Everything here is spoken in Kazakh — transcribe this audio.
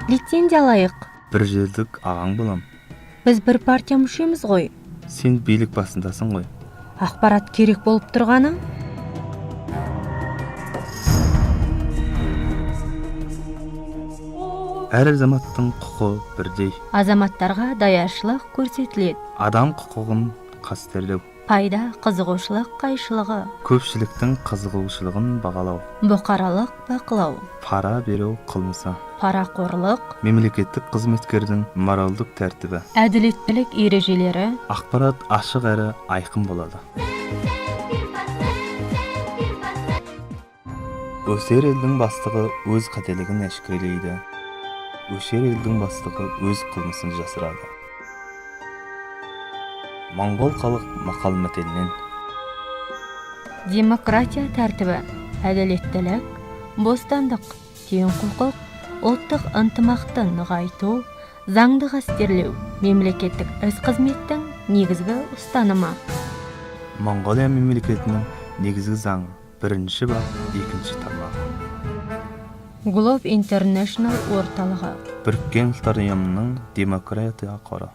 Лицензия алайық. Бір жылдық ағаң болам. Біз бір партия мүшеміз ғой. Сен билік басындасың ғой. Ақпарат керек болып тұрғаны? Әр азаматтың құқы бірдей. Азаматтарға даяшылық көрсетіледі. Адам құқығын қастерлеу. Пайда, қызығушылық, қайшылығы. Көпшіліктің қызығушылығын бағалау. Бұқаралық бақылау. Пара беру қылмысы. Парақорлық. Мемлекеттік қызметкердің моральдық тәртібі. Әділеттілік ережелері. Ақпарат ашық әрі айқын болады. Өсер елдің бастығы өз қателігін әшкерелейді. Өшер елдің бастығы өз қылмысын жасырады. Моңғол халық мақал-мәтелінен. Демократия тәртібі, әділеттілік, бостандық, тең құқық, ұлттық ынтымақты нығайту, заңды қастерлеу, мемлекеттік іс қызметтің негізгі ұстанымы. Моңғолия мемлекетінің негізгі заңы, бірінші бап, екінші тармағы. Globe International орталығы. Біріккен ұлттар ұйымының демократия қоры.